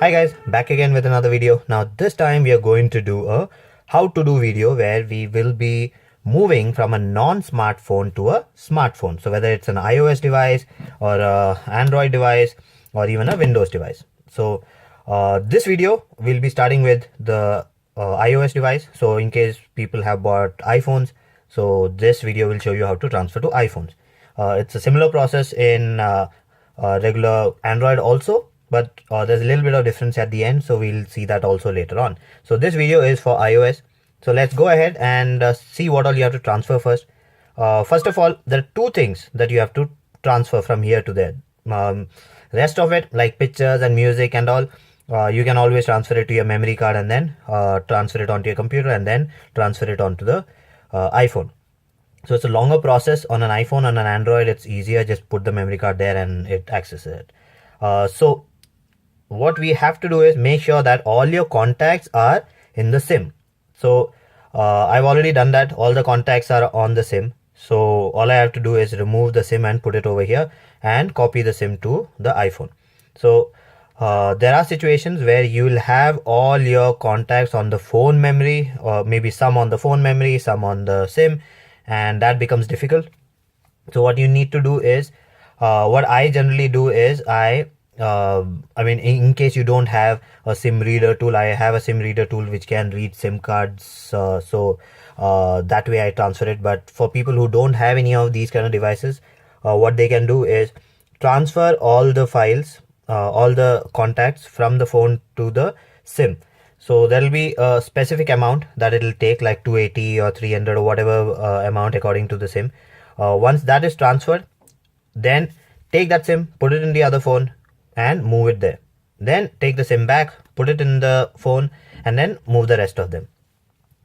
Hi guys, back again with another video. Now this time we are going to do a how to do video where we will be moving from a non-smartphone to a smartphone. So whether it's an iOS device or a Android device or even a Windows device. So this video will be starting with the iOS device. So in case people have bought iPhones, so this video will show you how to transfer to iPhones. It's a similar process in regular Android also, but there's a little bit of difference at the end, so we'll see that also later on. So this video is for iOS. So let's go ahead and see what all you have to transfer first. First of all, there are two things that you have to transfer from here to there. Rest of it, like pictures and music and all, you can always transfer it to your memory card and then transfer it onto your computer and then transfer it onto the iPhone. So it's a longer process on an iPhone. On an Android, it's easier. Just put the memory card there and it accesses it. So what we have to do is make sure that all your contacts are in the SIM. So I've already done that. All the contacts are on the SIM. So all I have to do is remove the SIM and put it over here and copy the SIM to the iPhone. So there are situations where you will have all your contacts on the phone memory, or maybe some on the phone memory, some on the SIM, and that becomes difficult. So what you need to do is, what I generally do is I mean, in case you don't have a SIM reader tool, I have a SIM reader tool which can read SIM cards. So that way I transfer it. But for people who don't have any of these kind of devices, what they can do is transfer all the files, all the contacts from the phone to the SIM. So there will be a specific amount that it will take, like 280 or 300 or whatever amount according to the SIM. Once that is transferred, then take that SIM, put it in the other phone and move it there. Then take the SIM back, put it in the phone and then move the rest of them.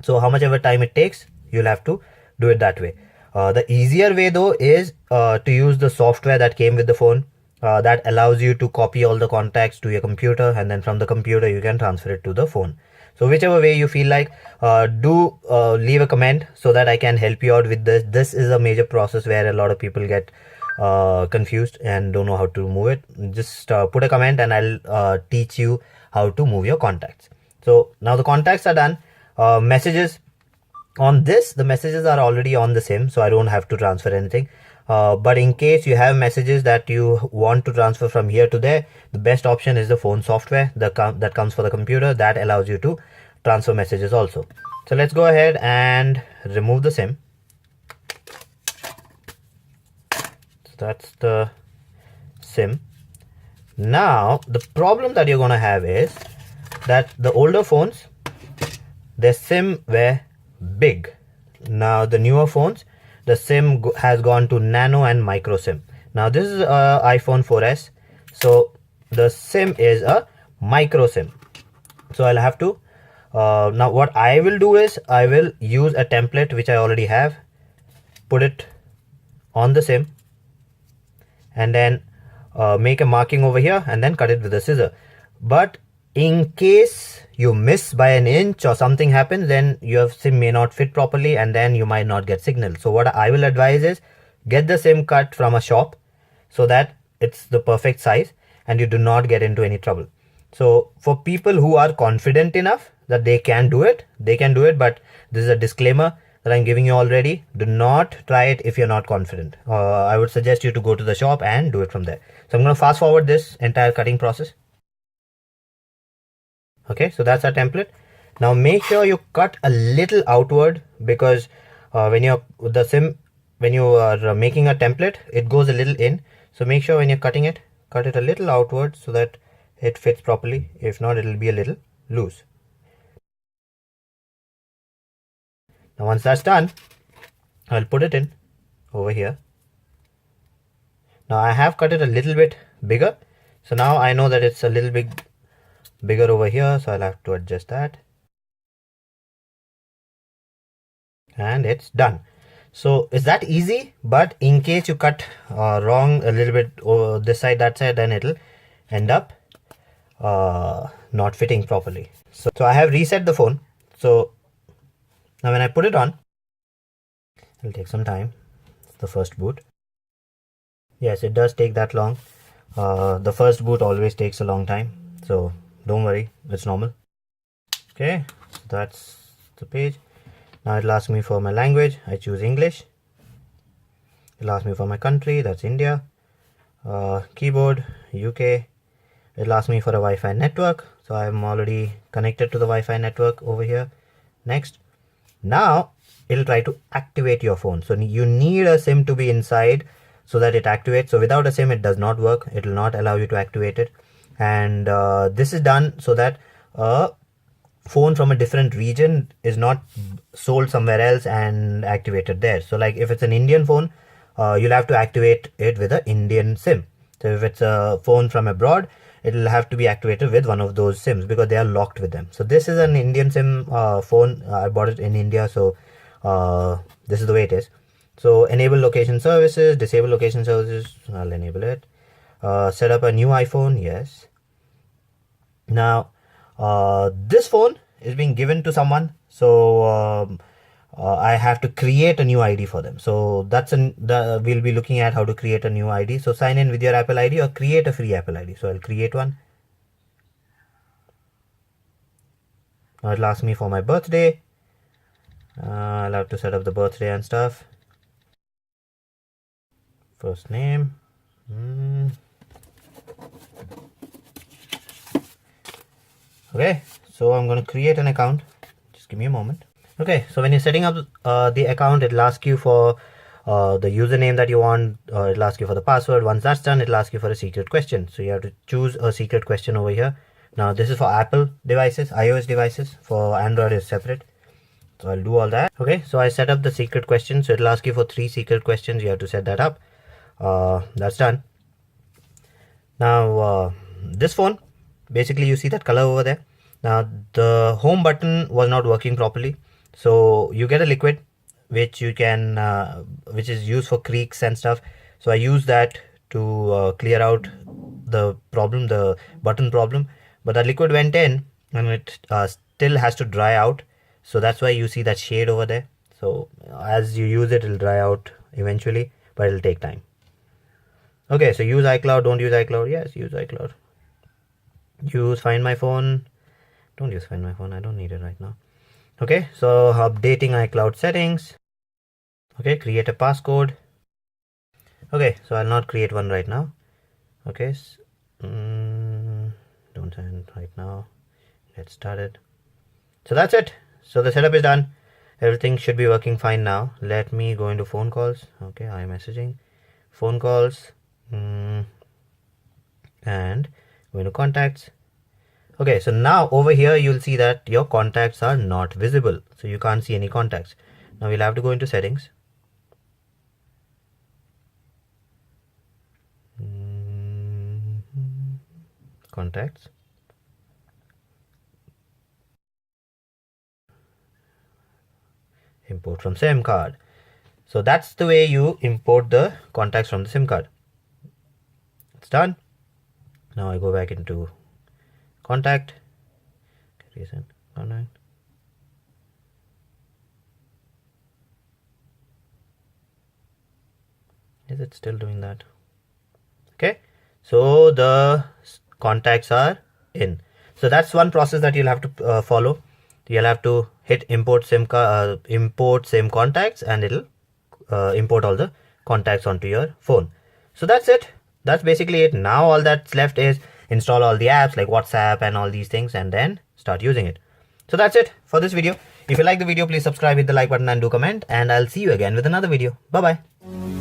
So how much ever time it takes, you'll have to do it that way. The easier way though is to use the software that came with the phone. That allows you to copy all the contacts to your computer, and then from the computer you can transfer it to the phone. So whichever way you feel like, do leave a comment so that I can help you out with this. This is a major process where a lot of people get confused and don't know how to move it. Just put a comment and I'll teach you how to move your contacts. So now the contacts are done. Messages on this, the messages are already on the SIM, so I don't have to transfer anything. But in case you have messages that you want to transfer from here to there, the best option is the phone software that comes for the computer, that allows you to transfer messages also. So let's go ahead and remove the SIM. So that's the SIM. Now the problem that you're going to have is that the older phones, their SIM were big. Now the newer phones, the SIM has gone to nano and micro SIM. Now this is a iPhone 4S, so the SIM is a micro SIM. So I'll have to now what I will do is I will use a template which I already have, put it on the SIM and then make a marking over here and then cut it with a scissor. But in case you miss by an inch or something happens, then your SIM may not fit properly and then you might not get signal. So what I will advise is get the SIM cut from a shop so that it's the perfect size and you do not get into any trouble. So for people who are confident enough that they can do it, they can do it. But this is a disclaimer that I'm giving you already. Do not try it if you're not confident. I would suggest you to go to the shop and do it from there. So I'm going to fast forward this entire cutting process. Okay, so that's our template. Now make sure you cut a little outward, because when you are making a template, it goes a little in. So make sure when you're cutting it, cut it a little outward so that it fits properly. If not, it'll be a little loose. Now once that's done, I'll put it in over here. Now I have cut it a little bit bigger, so now I know that it's a little bit bigger over here, so I'll have to adjust that, and it's done. So is that easy? But in case you cut wrong a little bit over this side, that side, then it'll end up not fitting properly. So I have reset the phone. So now when I put it on, it'll take some time. It's the first boot. Yes, it does take that long. The first boot always takes a long time, so don't worry, it's normal. Okay, so that's the page. Now it'll ask me for my language. I choose English. It'll ask me for my country, that's India. Keyboard, UK. It'll ask me for a Wi-Fi network, so I'm already connected to the Wi-Fi network over here. Next. Now it'll try to activate your phone, so you need a SIM to be inside so that it activates. So without a SIM it does not work, it will not allow you to activate it. And this is done so that a phone from a different region is not sold somewhere else and activated there. So like if it's an Indian phone, you'll have to activate it with an Indian SIM. So if it's a phone from abroad, it'll have to be activated with one of those SIMs because they are locked with them. So this is an Indian SIM phone. I bought it in India, so this is the way it is. So enable location services, disable location services, I'll enable it. Set up a new iPhone, yes. Now this phone is being given to someone, so I have to create a new ID for them. So we'll be looking at how to create a new ID. So sign in with your Apple ID or create a free Apple ID. So I'll create one. Now it'll ask me for my birthday. I'll have to set up the birthday and stuff. First name. Okay, so I'm going to create an account. Just give me a moment. Okay, so when you're setting up the account, it'll ask you for the username that you want. It'll ask you for the password. Once that's done, it'll ask you for a secret question. So you have to choose a secret question over here. Now this is for Apple devices, iOS devices. For Android is separate. So I'll do all that. Okay, so I set up the secret question. So it'll ask you for 3 secret questions. You have to set that up. That's done. Now this phone, basically you see that color over there. Now the home button was not working properly. So you get a liquid which you can which is used for creaks and stuff. So I use that to clear out the problem, the button problem. But that liquid went in and it still has to dry out. So that's why you see that shade over there. So as you use it, it'll dry out eventually, but it'll take time. Okay, so use iCloud, don't use iCloud. Yes, use iCloud. Use Find My Phone. Don't use Find My Phone, I don't need it right now. Okay, so updating iCloud settings. Okay, create a passcode. Okay, so I'll not create one right now. Okay, don't send right now. Get started. So that's it. So the setup is done. Everything should be working fine now. Let me go into phone calls. Okay, iMessaging, phone calls, and go into contacts. Okay, so now over here you'll see that your contacts are not visible. So you can't see any contacts. Now we'll have to go into settings. Contacts. Import from SIM card. So that's the way you import the contacts from the SIM card. It's done. Now I go back into contact. Recent contact. Is it still doing that? Okay, so the contacts are in. So that's one process that you'll have to follow. You'll have to hit import SIM contacts, and it'll import all the contacts onto your phone. So that's it. That's basically it. Now all that's left is install all the apps like WhatsApp and all these things, and then start using it. So that's it for this video. If you like the video, please subscribe, hit the like button and do comment, and I'll see you again with another video. Bye bye.